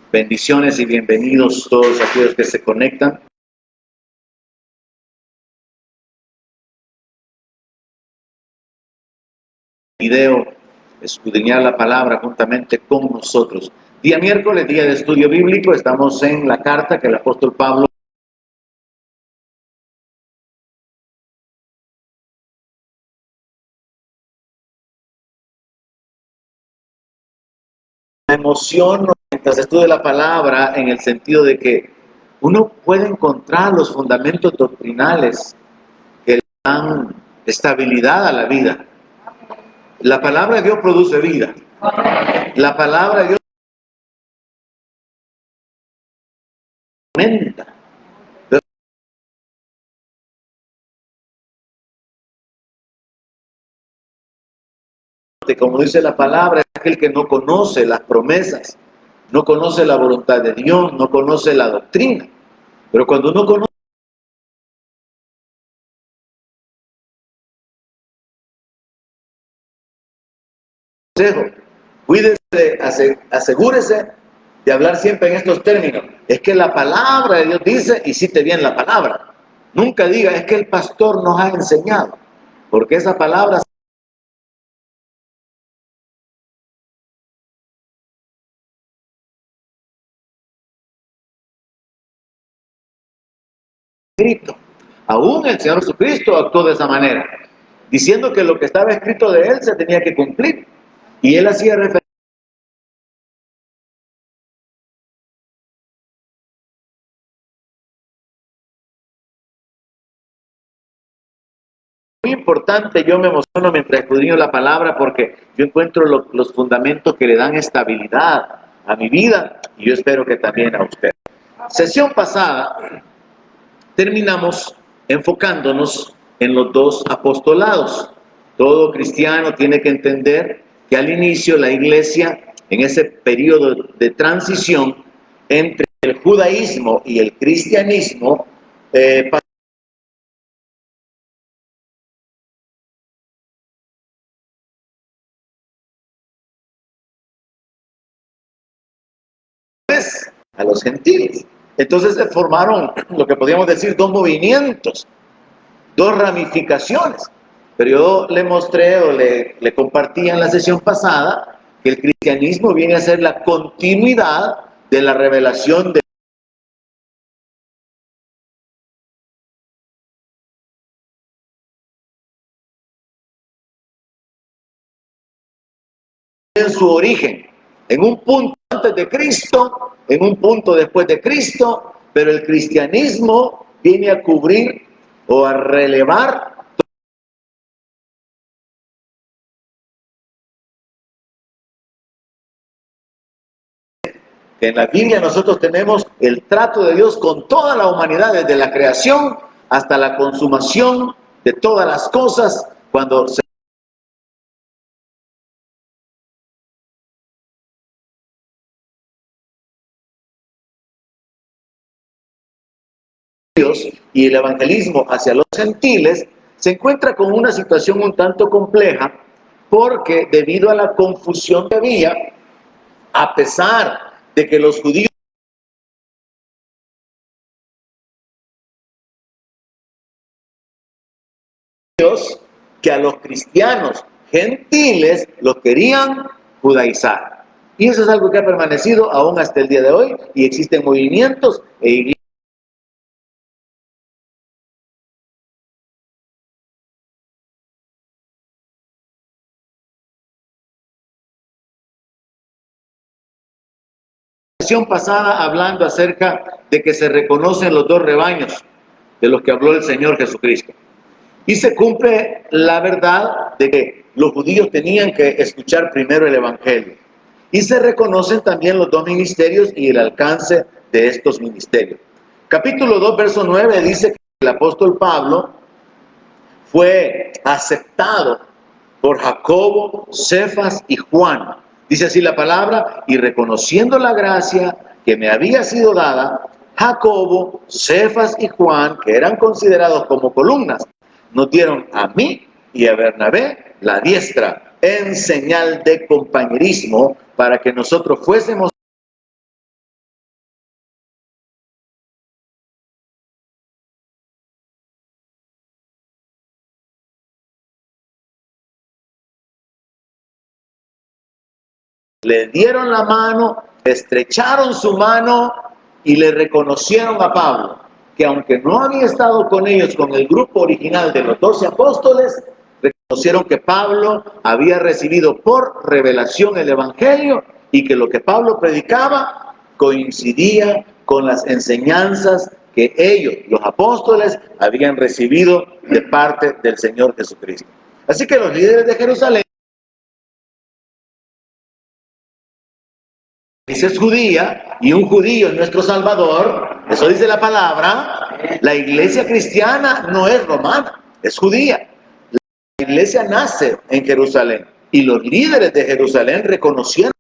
Bendiciones y bienvenidos todos aquellos que se conectan. Video, escudriñar la palabra juntamente con nosotros. Día miércoles, día de estudio bíblico, estamos en la carta que el apóstol Pablo me emociono mientras estudio la palabra en el sentido de que uno puede encontrar los fundamentos doctrinales que le dan estabilidad a la vida. La palabra de Dios produce vida. La palabra de Dios aumenta. Como dice la palabra, es aquel que no conoce las promesas, no conoce la voluntad de Dios, no conoce la doctrina. Pero cuando uno conoce, cuídese, asegúrese de hablar siempre en estos términos. Es que la palabra de Dios dice, y cite bien la palabra. Nunca diga, es que el pastor nos ha enseñado, porque esa palabra escrito. Aún el Señor Jesucristo actuó de esa manera, diciendo que lo que estaba escrito de Él se tenía que cumplir. Y Él hacía referencia. Muy importante, yo me emociono mientras escudriño la palabra porque yo encuentro los fundamentos que le dan estabilidad a mi vida y yo espero que también a usted. Sesión pasada terminamos enfocándonos en los dos apostolados. Todo cristiano tiene que entender que al inicio la iglesia, en ese periodo de transición entre el judaísmo y el cristianismo, a los gentiles. Entonces se formaron lo que podríamos decir dos movimientos, dos ramificaciones. Pero yo le mostré o le compartí en la sesión pasada que el cristianismo viene a ser la continuidad de la revelación de en su origen, en un punto antes de Cristo, en un punto después de Cristo, pero el cristianismo viene a cubrir o a relevar que en la Biblia nosotros tenemos el trato de Dios con toda la humanidad, desde la creación hasta la consumación de todas las cosas, cuando se y el evangelismo hacia los gentiles, se encuentra con una situación un tanto compleja, porque debido a la confusión que había, a pesar de que los judíos que a los cristianos gentiles los querían judaizar. Y eso es algo que ha permanecido aún hasta el día de hoy, y existen movimientos e iglesias pasada hablando acerca de que se reconocen los dos rebaños de los que habló el Señor Jesucristo. Y se cumple la verdad de que los judíos tenían que escuchar primero el Evangelio. Y se reconocen también los dos ministerios y el alcance de estos ministerios. Capítulo 2, verso 9 dice que el apóstol Pablo fue aceptado por Jacobo, Cefas y Juan. Dice así la palabra: y reconociendo la gracia que me había sido dada, Jacobo, Cefas y Juan, que eran considerados como columnas, nos dieron a mí y a Bernabé la diestra en señal de compañerismo, para que nosotros fuésemos le dieron la mano, estrecharon su mano y le reconocieron a Pablo, que aunque no había estado con ellos, con el grupo original de los 12 apóstoles, reconocieron que Pablo había recibido por revelación el Evangelio y que lo que Pablo predicaba coincidía con las enseñanzas que ellos, los apóstoles, habían recibido de parte del Señor Jesucristo. Así que los líderes de Jerusalén, es judía y un judío es nuestro Salvador, eso dice la palabra. La iglesia cristiana no es romana, es judía. La iglesia nace en Jerusalén y los líderes de Jerusalén reconocieron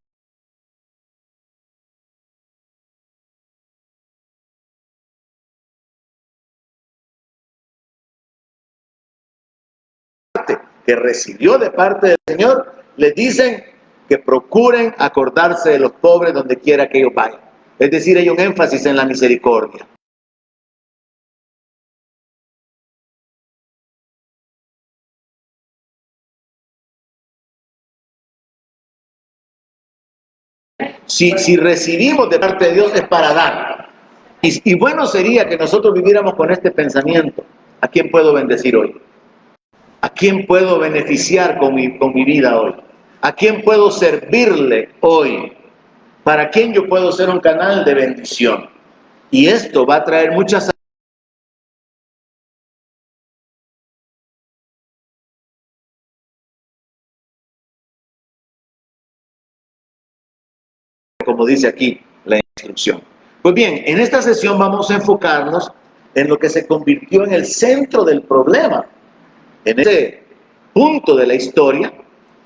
que recibió de parte del Señor. Les dicen que procuren acordarse de los pobres donde quiera que ellos vayan. Es decir, hay un énfasis en la misericordia. Si recibimos de parte de Dios es para dar. Y bueno sería que nosotros viviéramos con este pensamiento. ¿A quién puedo bendecir hoy? ¿A quién puedo beneficiar con mi vida hoy? ¿A quién puedo servirle hoy? ¿Para quién yo puedo ser un canal de bendición? Y esto va a traer muchas, como dice aquí la instrucción. Pues bien, en esta sesión vamos a enfocarnos en lo que se convirtió en el centro del problema, en ese punto de la historia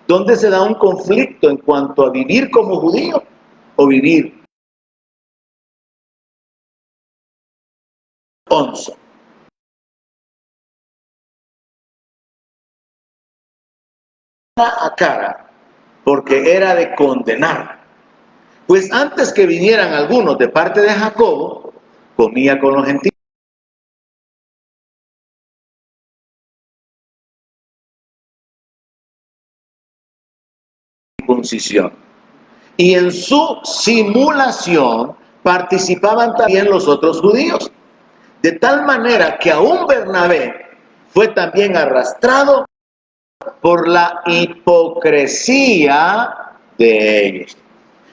donde se da un conflicto en cuanto a vivir como judío o vivir onzo. A cara, porque era de condenar. Pues antes que vinieran algunos de parte de Jacobo, comía con los gentiles. Circuncisión. Y en su simulación participaban también los otros judíos. De tal manera que aún Bernabé fue también arrastrado por la hipocresía de ellos.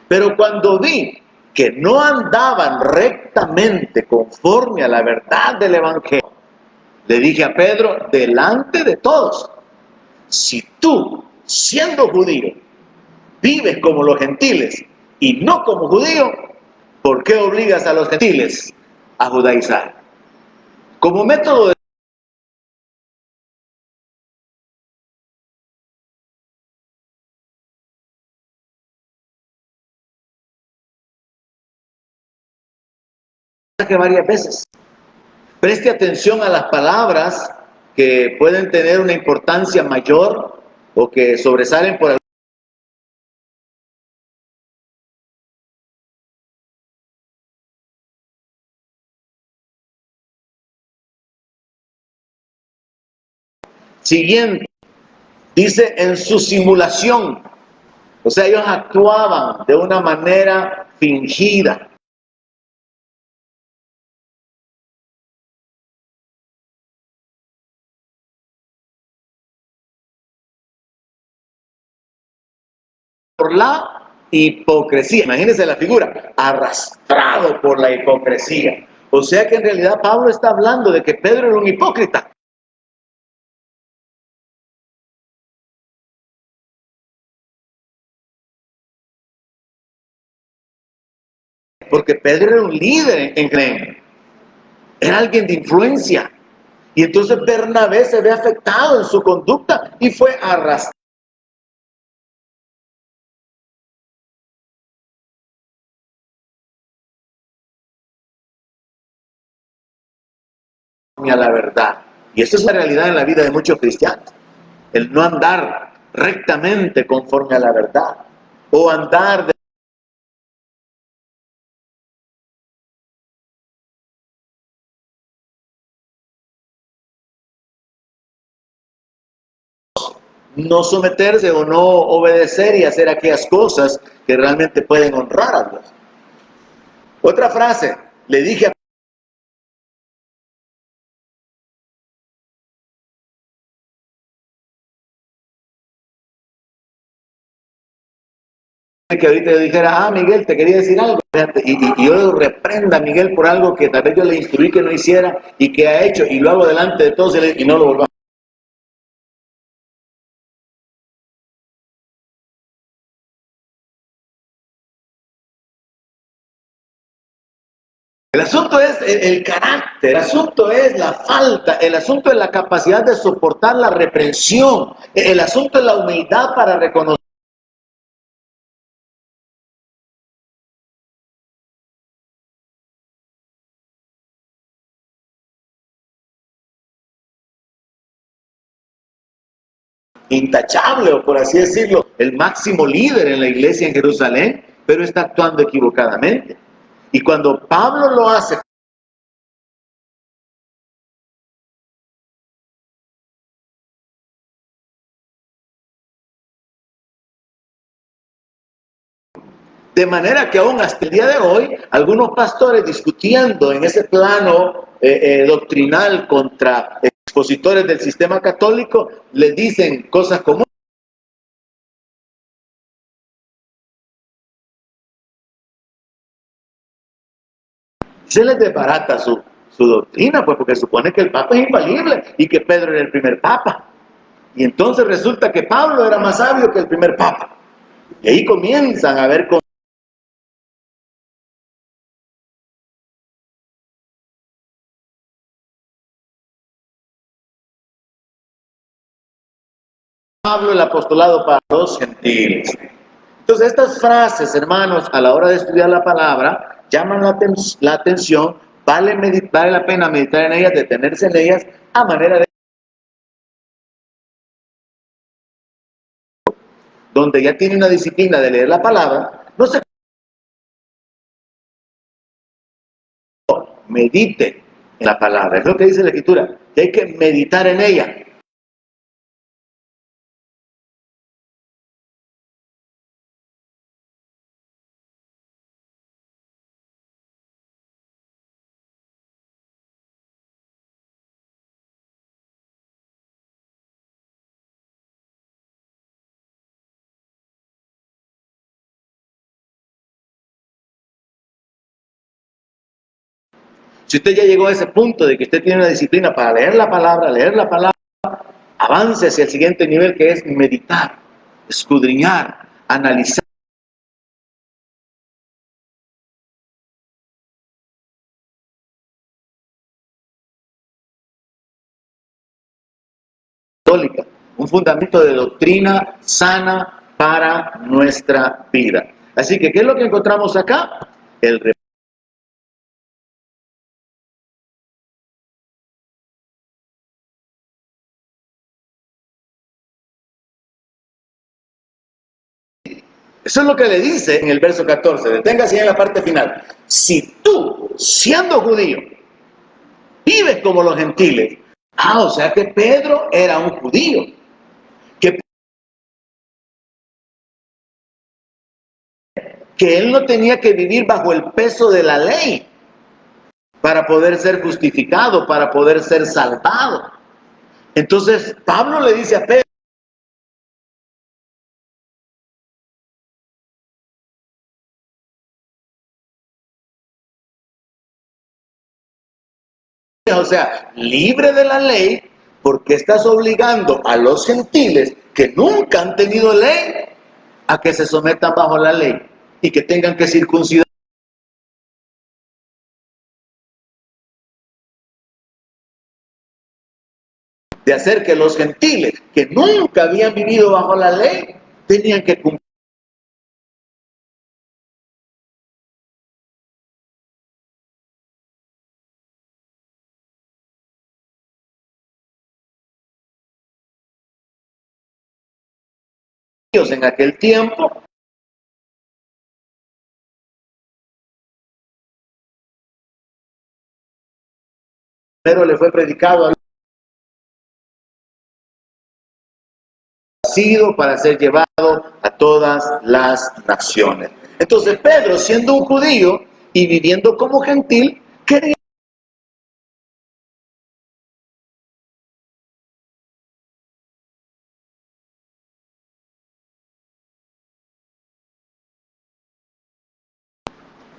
Pero cuando vi que no andaban rectamente conforme a la verdad del Evangelio, le dije a Pedro, delante de todos, si tú, siendo judío, vives como los gentiles y no como judío, ¿por qué obligas a los gentiles a judaizar? Como método de que varias veces. Preste atención a las palabras que pueden tener una importancia mayor o que sobresalen por siguiente. Dice en su simulación. O sea, ellos actuaban de una manera fingida. Por la hipocresía. Imagínense la figura, arrastrado por la hipocresía. O sea que en realidad Pablo está hablando de que Pedro era un hipócrita. Porque Pedro era un líder en Creen. Era alguien de influencia. Y entonces Bernabé se ve afectado en su conducta y fue arrastrado a la verdad. Y esa es la realidad en la vida de muchos cristianos. El no andar rectamente conforme a la verdad. O andar de no someterse o no obedecer y hacer aquellas cosas que realmente pueden honrar a Dios. Otra frase, le dije a que ahorita yo dijera, Miguel, te quería decir algo, y yo reprenda a Miguel por algo que tal vez yo le instruí que no hiciera y que ha hecho, y lo hago delante de todos y no lo vuelvo a hacer. El asunto es el carácter, el asunto es la falta, el asunto es la capacidad de soportar la reprensión, el asunto es la humildad para reconocer. Intachable, o por así decirlo, el máximo líder en la iglesia en Jerusalén, pero está actuando equivocadamente. Y cuando Pablo lo hace de manera que aún hasta el día de hoy, algunos pastores discutiendo en ese plano doctrinal contra expositores del sistema católico, les dicen cosas como se les desbarata su doctrina, pues porque supone que el Papa es infalible y que Pedro era el primer Papa. Y entonces resulta que Pablo era más sabio que el primer Papa. Y ahí comienzan a ver con Pablo el apostolado para los gentiles. Entonces estas frases, hermanos, a la hora de estudiar la palabra, llaman la atención, vale la pena meditar en ellas, detenerse en ellas, a manera de donde ya tiene una disciplina de leer la palabra, no se medite en la palabra, es lo que dice la Escritura, que hay que meditar en ella. Si usted ya llegó a ese punto de que usted tiene una disciplina para leer la palabra, avance hacia el siguiente nivel, que es meditar, escudriñar, analizar. Católica, un fundamento de doctrina sana para nuestra vida. Así que, ¿qué es lo que encontramos acá? El Eso es lo que le dice en el verso 14. Deténgase en la parte final. Si tú, siendo judío, vives como los gentiles, o sea que Pedro era un judío, que él no tenía que vivir bajo el peso de la ley para poder ser justificado, para poder ser salvado. Entonces Pablo le dice a Pedro, o sea, libre de la ley, porque estás obligando a los gentiles que nunca han tenido ley a que se sometan bajo la ley y que tengan que circuncidar. De hacer que los gentiles que nunca habían vivido bajo la ley tenían que cumplir. En aquel tiempo, pero le fue predicado a nacido para ser llevado a todas las naciones. Entonces Pedro, siendo un judío y viviendo como gentil, quería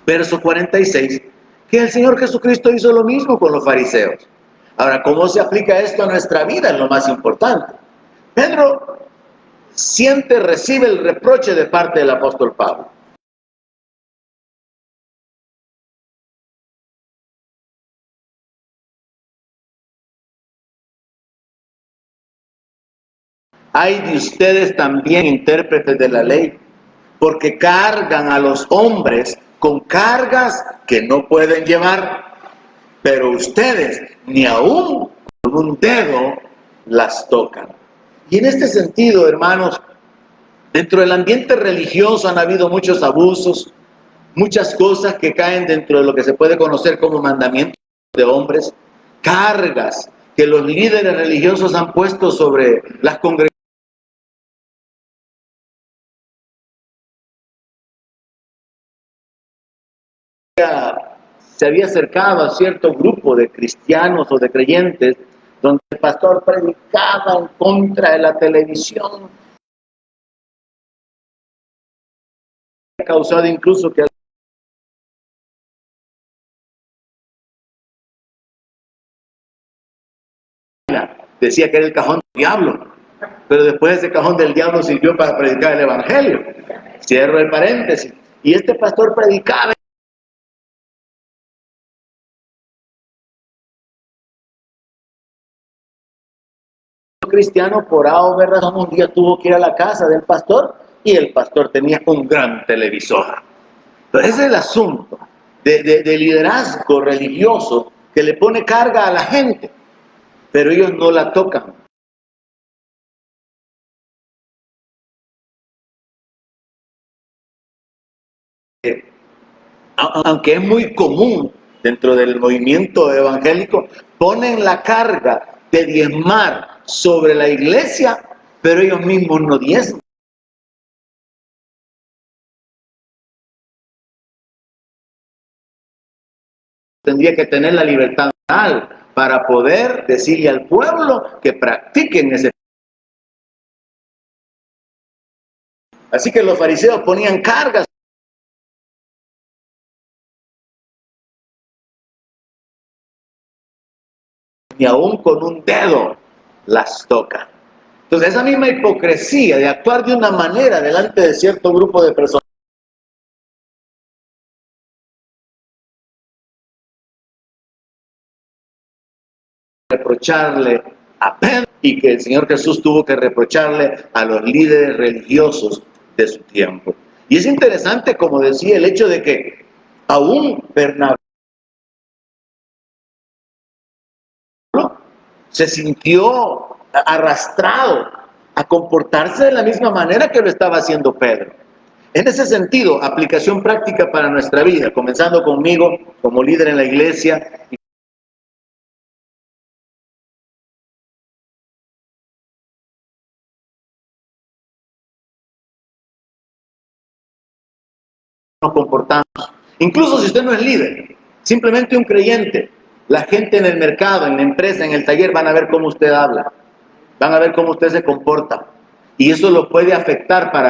verso 46, que el Señor Jesucristo hizo lo mismo con los fariseos. Ahora, ¿cómo se aplica esto a nuestra vida? Es lo más importante. Pedro recibe el reproche de parte del apóstol Pablo. Hay de ustedes también intérpretes de la ley, porque cargan a los hombres con cargas que no pueden llevar, pero ustedes ni aún con un dedo las tocan. Y en este sentido, hermanos, dentro del ambiente religioso han habido muchos abusos, muchas cosas que caen dentro de lo que se puede conocer como mandamientos de hombres, cargas que los líderes religiosos han puesto sobre las congregaciones. Se había acercado a cierto grupo de cristianos o de creyentes donde el pastor predicaba en contra de la televisión, ha causado incluso que decía que era el cajón del diablo, pero después ese cajón del diablo sirvió para predicar el evangelio. Cierro el paréntesis. Y este pastor predicaba cristiano por A o B razón un día tuvo que ir a la casa del pastor y el pastor tenía un gran televisor. Entonces ese es el asunto de liderazgo religioso que le pone carga a la gente, pero ellos no la tocan. Aunque es muy común dentro del movimiento evangélico, ponen la carga de diezmar sobre la iglesia, pero ellos mismos no diezman. Tendría que tener la libertad para poder decirle al pueblo que practiquen ese. Así que los fariseos ponían cargas y aún con un dedo las tocan. Entonces esa misma hipocresía de actuar de una manera delante de cierto grupo de personas, reprocharle a Pedro y que el Señor Jesús tuvo que reprocharle a los líderes religiosos de su tiempo. Y es interesante, como decía, el hecho de que aún Bernabé se sintió arrastrado a comportarse de la misma manera que lo estaba haciendo Pedro. En ese sentido, aplicación práctica para nuestra vida, comenzando conmigo como líder en la iglesia. Nos comportamos. Incluso si usted no es líder, simplemente un creyente, la gente en el mercado, en la empresa, en el taller, van a ver cómo usted habla, van a ver cómo usted se comporta. Y eso lo puede afectar para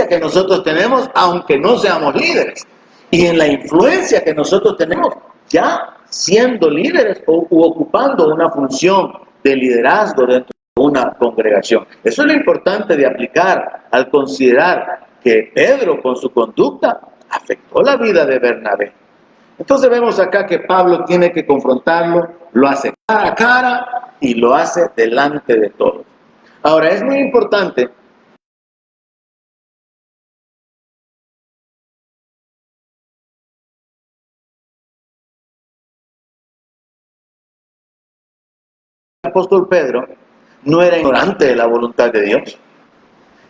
que nosotros tenemos, aunque no seamos líderes, y en la influencia que nosotros tenemos ya siendo líderes u ocupando una función de liderazgo dentro de una congregación. Eso es lo importante de aplicar al considerar que Pedro con su conducta afectó la vida de Bernabé. Entonces vemos acá que Pablo tiene que confrontarlo, lo hace cara a cara y lo hace delante de todos. Ahora es muy importante el apóstol Pedro no era ignorante de la voluntad de Dios.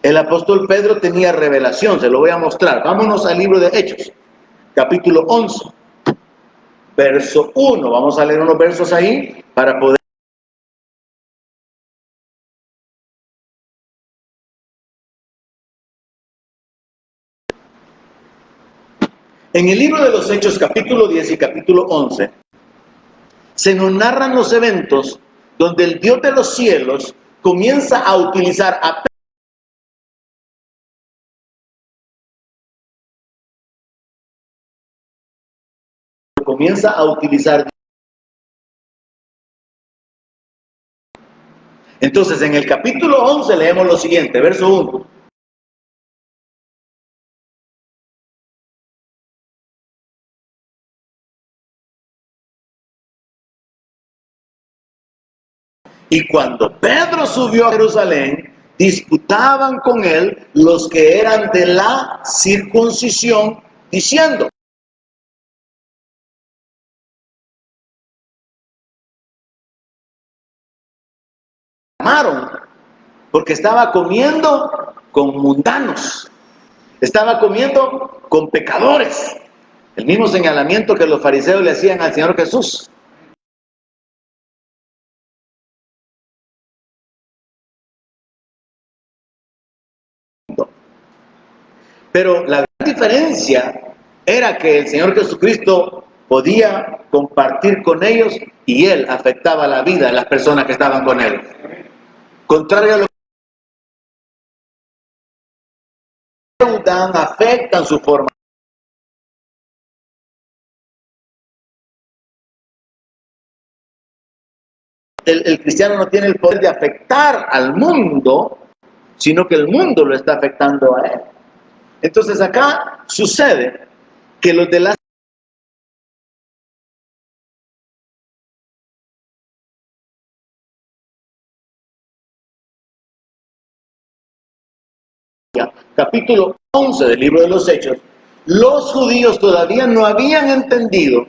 El apóstol Pedro tenía revelación, se lo voy a mostrar. Vámonos al libro de Hechos, capítulo 11. verso 1. Vamos a leer unos versos ahí para poder... En el libro de los Hechos, capítulo 10 y capítulo 11, se nos narran los eventos donde el Dios de los cielos comienza a utilizar a Entonces, en el capítulo 11 leemos lo siguiente, verso 1. Y cuando Pedro subió a Jerusalén, disputaban con él los que eran de la circuncisión, diciendo: llamaron, porque estaba comiendo con mundanos, estaba comiendo con pecadores. El mismo señalamiento que los fariseos le hacían al Señor Jesús. Pero la gran diferencia era que el Señor Jesucristo podía compartir con ellos y Él afectaba la vida de las personas que estaban con Él. Contrario a lo que deudan, afectan su forma. El cristiano no tiene el poder de afectar al mundo, sino que el mundo lo está afectando a él. Entonces acá sucede que los de la capítulo 11 del libro de los Hechos, los judíos todavía no habían entendido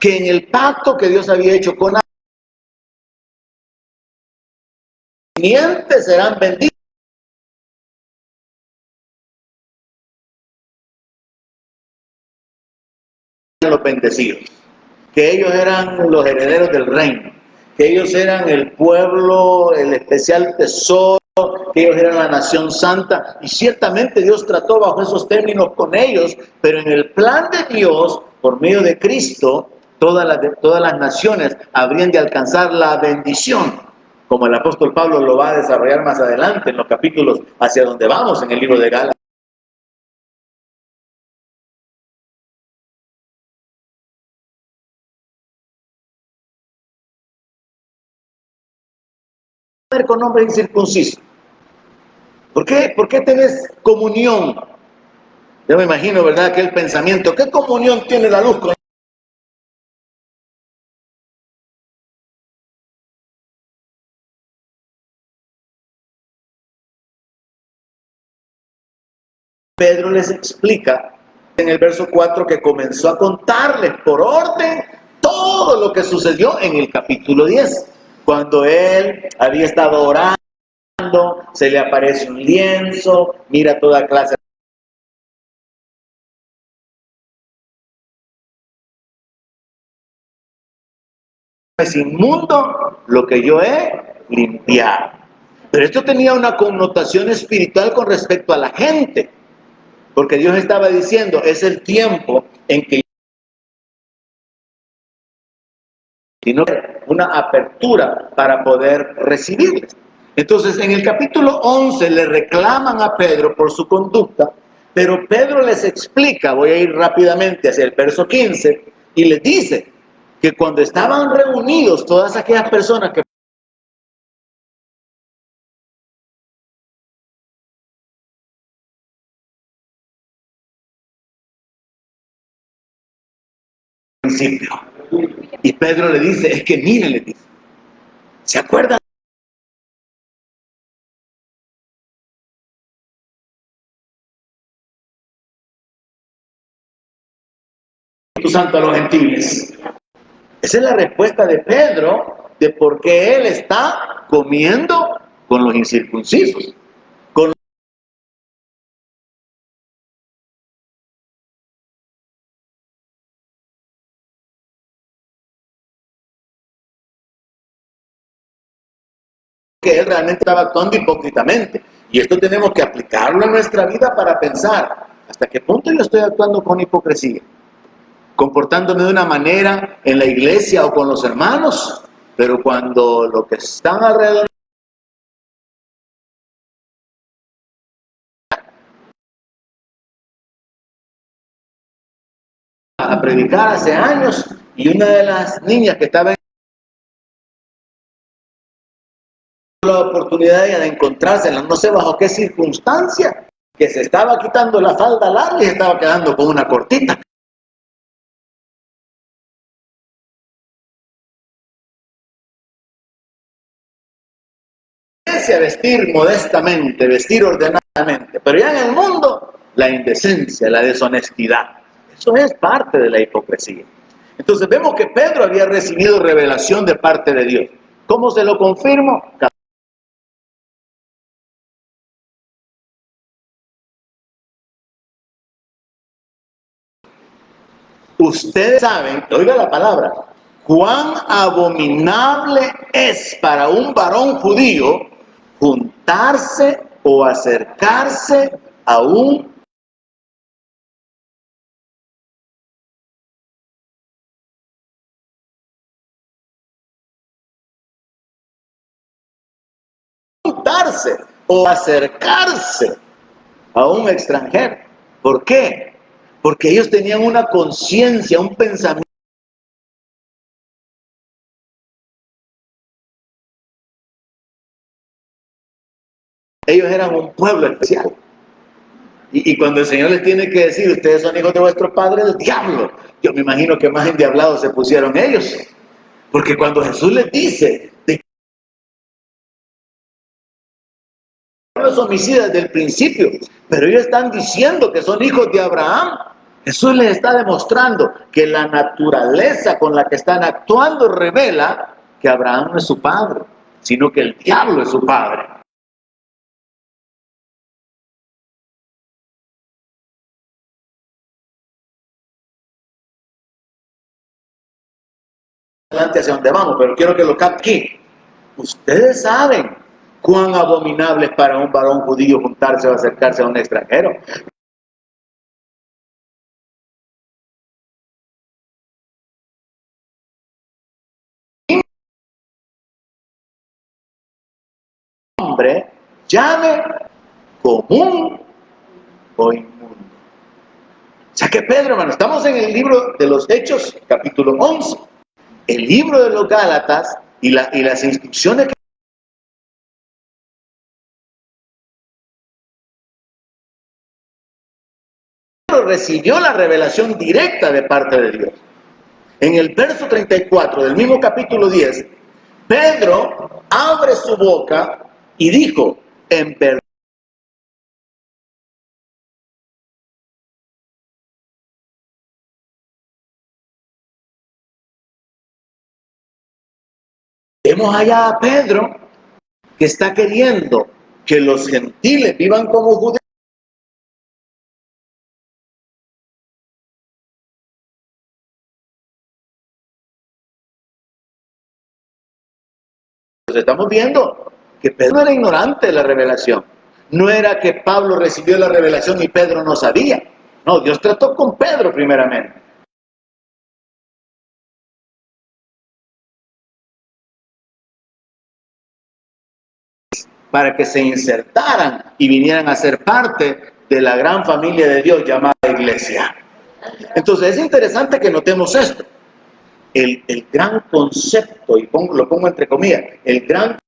que en el pacto que Dios había hecho con Abraham, los simientes serán benditos, los bendecidos, que ellos eran los herederos del reino, que ellos eran el pueblo, el especial tesoro, que ellos eran la nación santa, y ciertamente Dios trató bajo esos términos con ellos, pero en el plan de Dios, por medio de Cristo, todas las naciones habrían de alcanzar la bendición, como el apóstol Pablo lo va a desarrollar más adelante en los capítulos hacia donde vamos en el libro de Gálatas. Con hombres incircuncisos. ¿Por qué tenés comunión? Yo me imagino, ¿verdad?, aquel pensamiento. ¿Qué comunión tiene la luz con Pedro? Les explica en el verso 4 que comenzó a contarles por orden todo lo que sucedió en el capítulo 10, cuando él había estado orando, se le aparece un lienzo, mira toda clase de es inmundo lo que yo he limpiado. Pero esto tenía una connotación espiritual con respecto a la gente, porque Dios estaba diciendo, es el tiempo en que sino una apertura para poder recibirles. Entonces, en el capítulo 11 le reclaman a Pedro por su conducta, pero Pedro les explica, voy a ir rápidamente hacia el verso 15, y les dice que cuando estaban reunidos todas aquellas personas que al principio, y Pedro le dice, es que miren, le dice, ¿se acuerdan? Santo a los gentiles. Esa es la respuesta de Pedro de por qué él está comiendo con los incircuncisos. que él realmente estaba actuando hipócritamente. Y esto tenemos que aplicarlo en nuestra vida para pensar, ¿hasta qué punto yo estoy actuando con hipocresía? Comportándome de una manera en la iglesia o con los hermanos, pero cuando lo que están alrededor a predicar hace años, y una de las niñas que estaba en la oportunidad de encontrarse, no sé bajo qué circunstancia, que se estaba quitando la falda larga y se estaba quedando con una cortita. Vestir modestamente, vestir ordenadamente, pero ya en el mundo, la indecencia, la deshonestidad, eso es parte de la hipocresía. Entonces vemos que Pedro había recibido revelación de parte de Dios. ¿Cómo se lo confirmo? Ustedes saben, oiga la palabra, cuán abominable es para un varón judío juntarse o acercarse a un juntarse o acercarse a un extranjero. ¿Por qué? Porque ellos tenían una conciencia, un pensamiento. Ellos eran un pueblo especial. Y cuando el Señor les tiene que decir, ustedes son hijos de vuestro padre el diablo, yo me imagino que más endiablados se pusieron ellos. Porque cuando Jesús les dice de que los homicidas desde el principio, pero ellos están diciendo que son hijos de Abraham, Jesús les está demostrando que la naturaleza con la que están actuando revela que Abraham no es su padre, sino que el diablo es su padre. Adelante hacia donde vamos, pero quiero que lo capte aquí. Ustedes saben cuán abominable es para un varón judío juntarse o acercarse a un extranjero. Hombre, llame común o inmundo. O sea que Pedro, hermano, estamos en el libro de los Hechos, capítulo 11. El libro de los Gálatas y las instrucciones que Pedro recibió la revelación directa de parte de Dios. En el verso 34 del mismo capítulo 10, Pedro abre su boca y dijo, en verdad, vemos allá a Pedro que está queriendo que los gentiles vivan como judíos. Estamos viendo que Pedro no era ignorante de la revelación. No era que Pablo recibió la revelación y Pedro no sabía. No, Dios trató con Pedro primeramente. Para que se insertaran y vinieran a ser parte de la gran familia de Dios llamada iglesia. Entonces es interesante que notemos esto. El gran concepto, y lo pongo entre comillas, el gran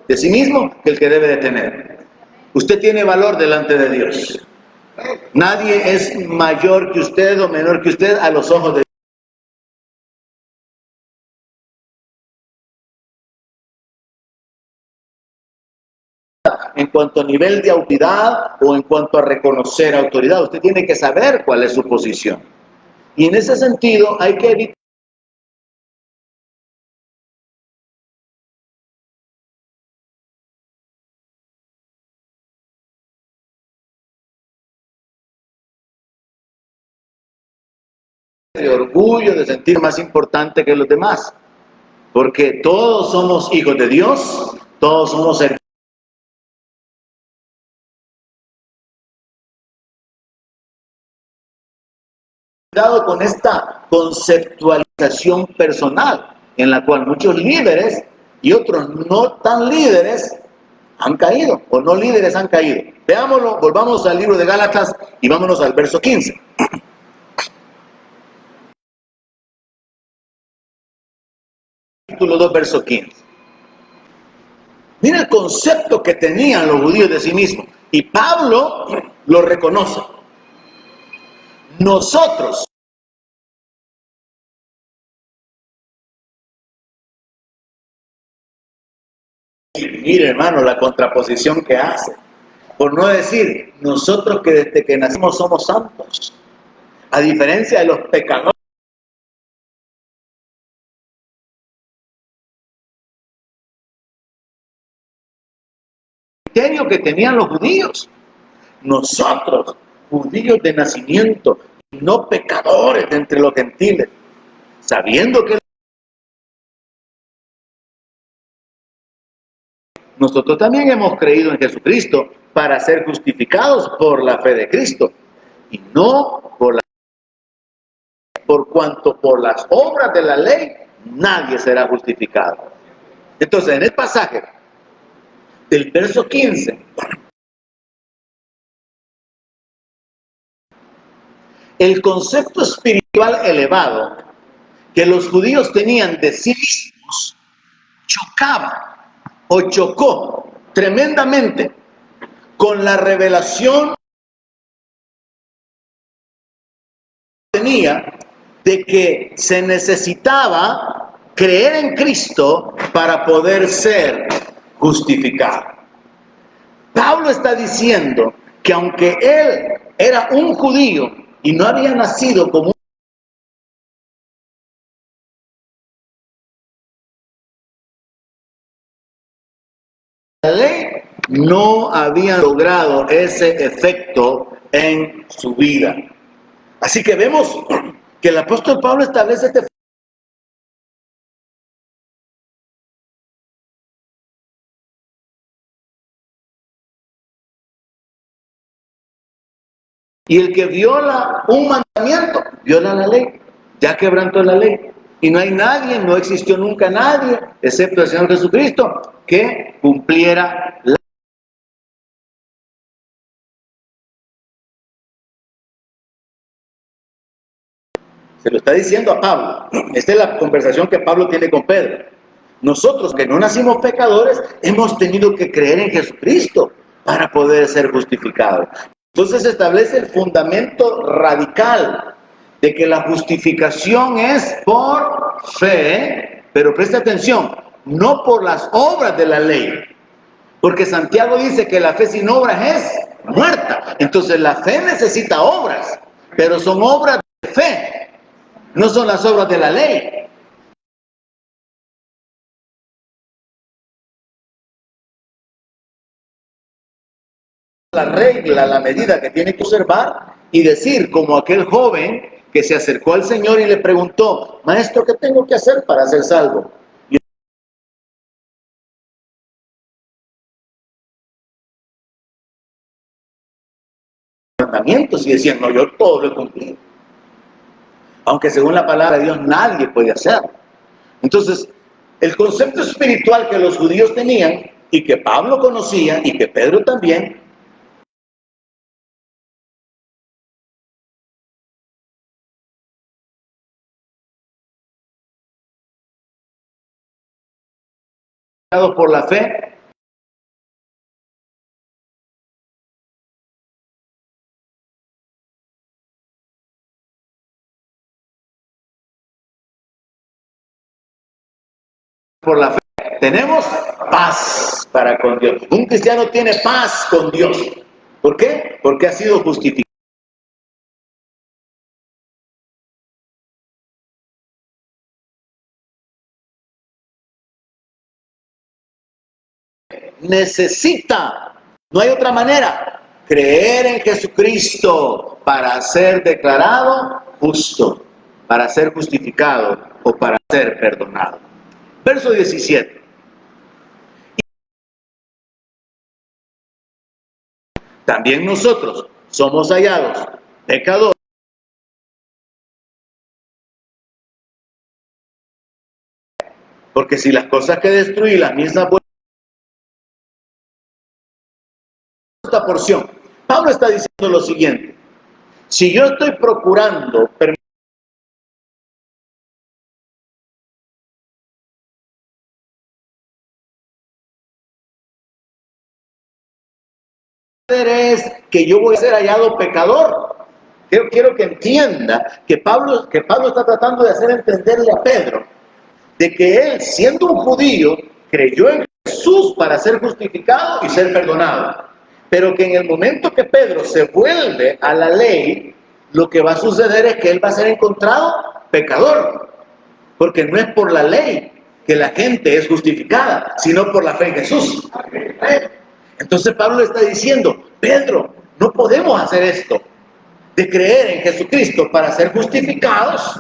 de sí mismo que el que debe de tener. Usted tiene valor delante de Dios. Nadie es mayor que usted o menor que usted a los ojos de Dios. En cuanto a nivel de autoridad o en cuanto a reconocer autoridad, usted tiene que saber cuál es su posición. Y en ese sentido hay que evitar de orgullo, de sentir más importante que los demás. Porque todos somos hijos de Dios, todos somos hermanos. Cuidado con esta conceptualización personal, en la cual muchos líderes y otros no tan líderes han caído, o no líderes han caído. Veámoslo, volvamos al libro de Gálatas y vámonos al verso 15. Capítulo 2, verso 15. Mira el concepto que tenían los judíos de sí mismos. Y Pablo lo reconoce. Nosotros, mire hermano, la contraposición que hace. Por no decir, nosotros que desde que nacimos somos santos. A diferencia de los pecadores que tenían los judíos. Nosotros, judíos de nacimiento, no pecadores de entre los gentiles, sabiendo que nosotros también hemos creído en Jesucristo para ser justificados por la fe de Cristo y no por cuanto por las obras de la ley nadie será justificado. Entonces, en el pasaje del verso 15, el concepto espiritual elevado que los judíos tenían de sí mismos chocaba o chocó tremendamente con la revelación que tenía de que se necesitaba creer en Cristo para poder ser justificado. Pablo está diciendo que aunque él era un judío y no había nacido como la ley, no había logrado ese efecto en su vida. Así que vemos que el apóstol Pablo establece este y el que viola un mandamiento, viola la ley, ya quebrantó la ley. Y no hay nadie, no existió nunca nadie, excepto el Señor Jesucristo, que cumpliera la ley. Se lo está diciendo a Pablo. Esta es la conversación que Pablo tiene con Pedro. Nosotros que no nacimos pecadores, hemos tenido que creer en Jesucristo para poder ser justificados. Entonces se establece el fundamento radical de que la justificación es por fe, pero preste atención, no por las obras de la ley. Porque Santiago dice que la fe sin obras es muerta. Entonces la fe necesita obras, pero son obras de fe. No son las obras de la ley. La regla, la medida que tiene que observar y decir, como aquel joven que se acercó al Señor y le preguntó, maestro, ¿qué tengo que hacer para ser salvo? Y los mandamientos y decían, no, yo todo lo he cumplido. Aunque según la palabra de Dios nadie puede hacerlo. Entonces, el concepto espiritual que los judíos tenían y que Pablo conocía y que Pedro también, por la fe, por la fe, tenemos paz para con Dios. Un cristiano tiene paz con Dios. ¿Por qué? Porque ha sido justificado. Necesita, no hay otra manera, creer en Jesucristo para ser declarado justo. para ser justificado o para ser perdonado. Verso 17. También nosotros somos hallados pecadores. Porque si las cosas que destruí, las mismas esta porción, Pablo está diciendo lo siguiente: si yo estoy procurando es que yo voy a ser hallado pecador. Quiero que entienda que Pablo está tratando de hacer entenderle a Pedro de que él, siendo un judío, creyó en Jesús para ser justificado y ser perdonado. Pero que en el momento que Pedro se vuelve a la ley, lo que va a suceder es que él va a ser encontrado pecador. Porque no es por la ley que la gente es justificada, sino por la fe en Jesús. Entonces Pablo está diciendo: Pedro, no podemos hacer esto de creer en Jesucristo para ser justificados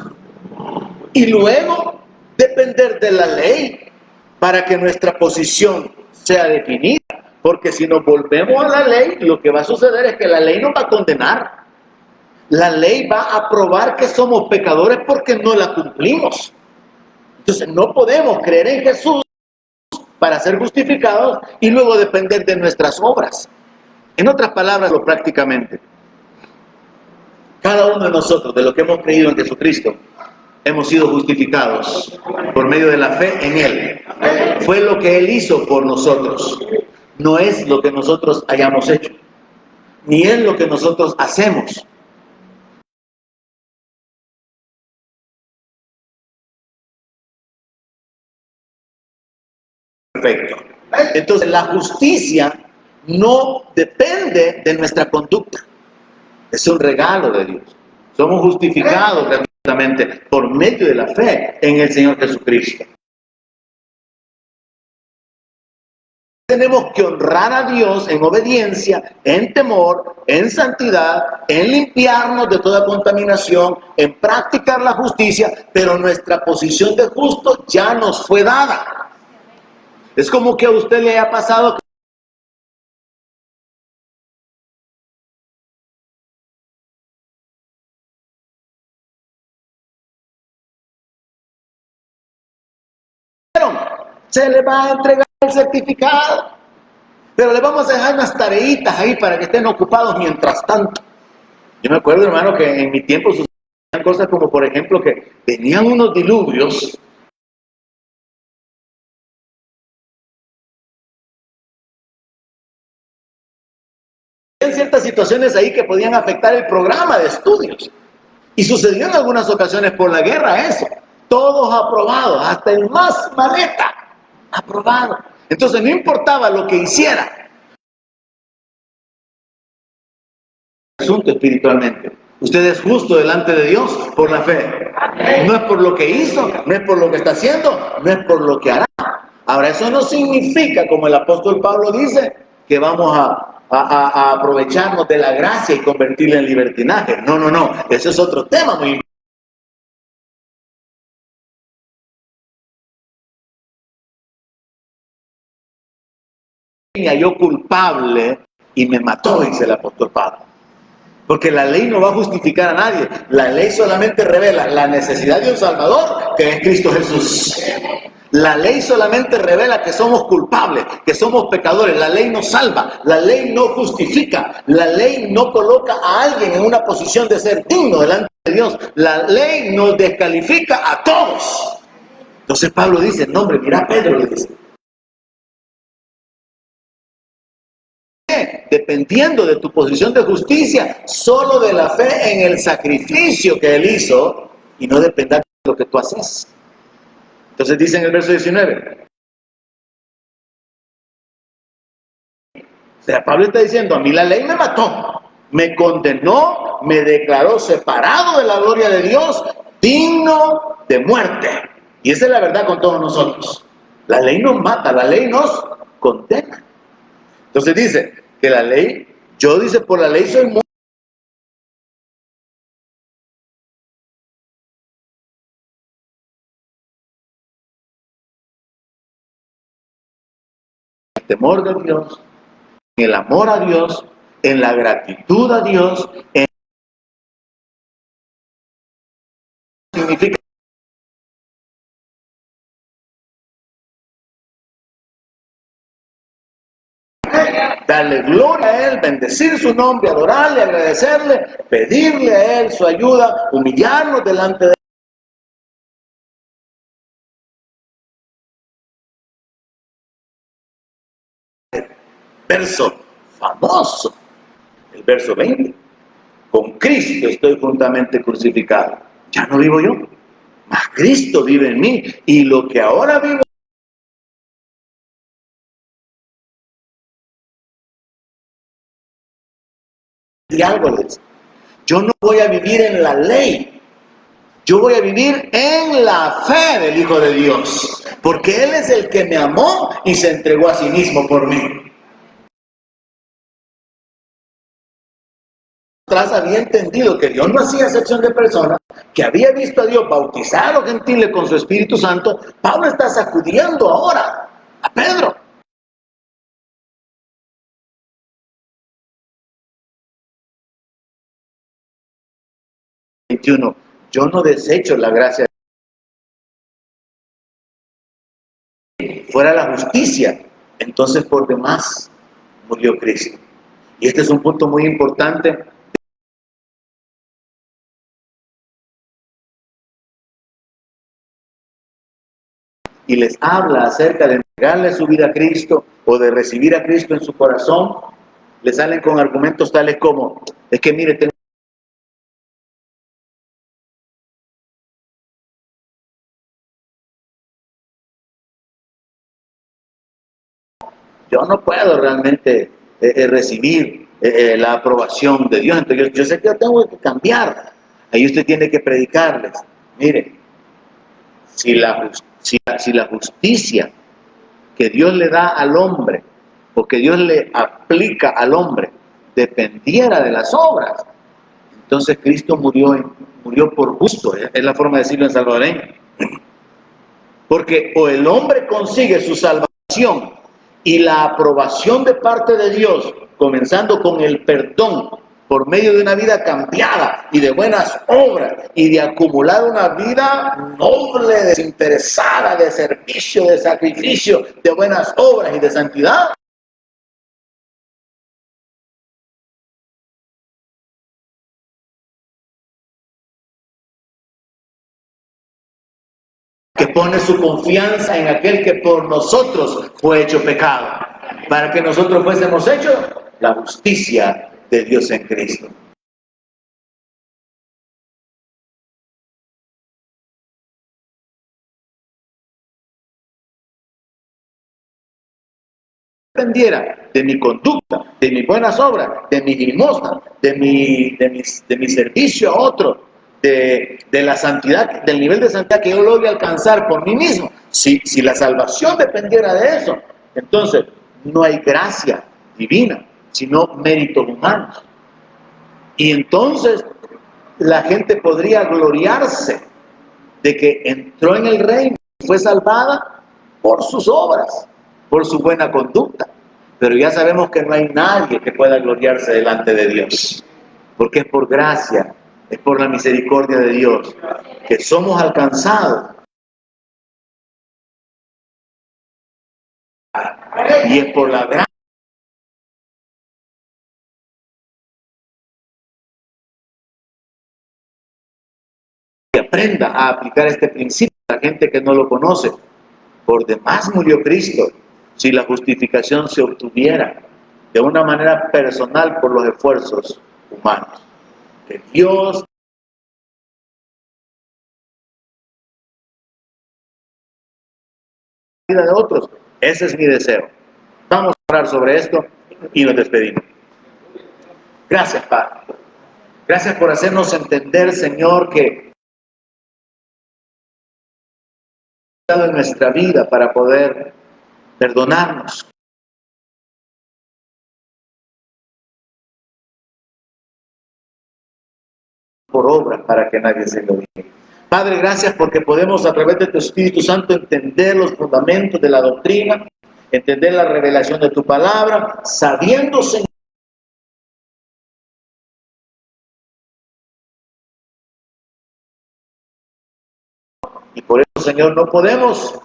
y luego depender de la ley para que nuestra posición sea definida. Porque si nos volvemos a la ley, lo que va a suceder es que la ley nos va a condenar. La ley va a probar que somos pecadores porque no la cumplimos. Entonces no podemos creer en Jesús para ser justificados y luego depender de nuestras obras. En otras palabras, prácticamente, cada uno de nosotros, de los que hemos creído en Jesucristo, hemos sido justificados por medio de la fe en Él. Fue lo que Él hizo por nosotros. No es lo que nosotros hayamos hecho, ni es lo que nosotros hacemos. Perfecto. Entonces, la justicia no depende de nuestra conducta. Es un regalo de Dios. Somos justificados gratuitamente por medio de la fe en el Señor Jesucristo. Tenemos que honrar a Dios en obediencia, en temor, en santidad, en limpiarnos de toda contaminación, en practicar la justicia, pero nuestra posición de justo ya nos fue dada. Es como que a usted le haya pasado se le va a entregar el certificado, pero le vamos a dejar unas tareitas ahí para que estén ocupados mientras tanto. Yo me acuerdo, hermano, que en mi tiempo sucedían cosas como, por ejemplo, que tenían unos diluvios. Había ciertas situaciones ahí que podían afectar el programa de estudios. Y sucedió en algunas ocasiones por la guerra eso. Todos aprobados, hasta el más maleta, aprobado. Entonces no importaba lo que hiciera. Asunto espiritualmente. Usted es justo delante de Dios por la fe. No es por lo que hizo, no es por lo que está haciendo, no es por lo que hará. Ahora, eso no significa, como el apóstol Pablo dice, que vamos a aprovecharnos de la gracia y convertirla en libertinaje. No. Ese es otro tema muy importante. Me halló culpable y me mató, dice el apóstol Pablo. Porque la ley no va a justificar a nadie. La ley solamente revela la necesidad de un Salvador, que es Cristo Jesús. La ley solamente revela que somos culpables, que somos pecadores. La ley no salva, la ley no justifica, la ley no coloca a alguien en una posición de ser digno delante de Dios. La ley nos descalifica a todos. Entonces Pablo dice: no, hombre, mira, Pedro le dice, dependiendo de tu posición de justicia, solo de la fe en el sacrificio que Él hizo, y no dependa de lo que tú haces. Entonces dice en el verso 19, o sea, Pablo está diciendo: a mí la ley me mató, me condenó, me declaró separado de la gloria de Dios, digno de muerte. Y esa es la verdad con todos nosotros. La ley nos mata, la ley nos condena. Entonces dice que la ley, yo dice, por la ley soy muerto. temor de Dios, en el amor a Dios, en la gratitud a Dios, en significa darle gloria a Él, bendecir su nombre, adorarle, agradecerle, pedirle a Él su ayuda, humillarnos delante de Él. Verso famoso, el verso 20. Con Cristo estoy juntamente crucificado. Ya no vivo yo, mas Cristo vive en mí. Y lo que ahora vivo, y algo les, yo no voy a vivir en la ley, yo voy a vivir en la fe del Hijo de Dios, porque Él es el que me amó y se entregó a sí mismo por mí. Atrás había entendido que Dios no hacía excepción de personas, que había visto a Dios bautizar a los gentiles con su Espíritu Santo. Pablo está sacudiendo ahora a Pedro. 21. Yo no desecho la gracia, fuera la justicia, entonces por demás murió Cristo. Y este es un punto muy importante. Y les habla acerca de entregarle su vida a Cristo o de recibir a Cristo en su corazón, le salen con argumentos tales como, es que mire, yo no puedo realmente recibir la aprobación de Dios, entonces yo sé que yo tengo que cambiar. Ahí usted tiene que predicarles, mire, si la justicia que Dios le da al hombre o que Dios le aplica al hombre dependiera de las obras, entonces Cristo murió por gusto, es la forma de decirlo en salvadoreño. Porque o el hombre consigue su salvación y la aprobación de parte de Dios, comenzando con el perdón por medio de una vida cambiada y de buenas obras y de acumular una vida noble, desinteresada, de servicio, de sacrificio, de buenas obras y de santidad. Que pone su confianza en aquel que por nosotros fue hecho pecado, para que nosotros fuésemos hechos la justicia de Dios en Cristo. Dependiera de mi conducta, de mis buenas obras, de mi limosna, de mi servicio a otro, de la santidad, del nivel de santidad que yo logre alcanzar por mí mismo. Si la salvación dependiera de eso, entonces no hay gracia divina, sino méritos humanos. Y entonces la gente podría gloriarse de que entró en el reino y fue salvada por sus obras, por su buena conducta. Pero ya sabemos que no hay nadie que pueda gloriarse delante de Dios, porque es por gracia, es por la misericordia de Dios que somos alcanzados. Y es por la gracia que aprenda a aplicar este principio a la gente que no lo conoce. Por demás murió Cristo, si la justificación se obtuviera de una manera personal por los esfuerzos humanos. Que Dios la vida de otros, ese es mi deseo. Vamos a hablar sobre esto y nos despedimos. Gracias, Padre. Gracias por hacernos entender, Señor, que en nuestra vida para poder perdonarnos por obras para que nadie se lo diga. Padre, gracias porque podemos a través de tu Espíritu Santo entender los fundamentos de la doctrina entender la revelación de tu palabra, sabiendo, Señor, y por eso, Señor, no podemos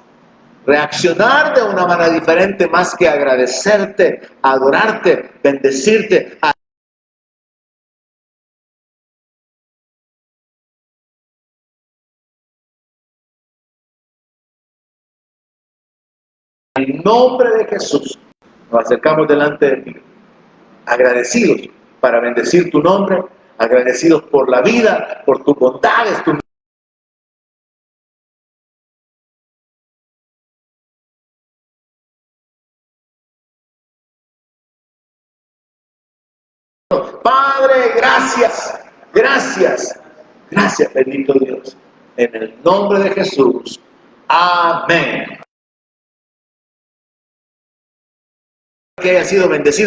reaccionar de una manera diferente más que agradecerte, adorarte, bendecirte. En nombre de Jesús, nos acercamos delante de ti, agradecidos para bendecir tu nombre, agradecidos por la vida, por tus bondades, tu Padre, gracias, gracias, gracias, bendito Dios. En el nombre de Jesús. Amén. Que haya sido bendecido.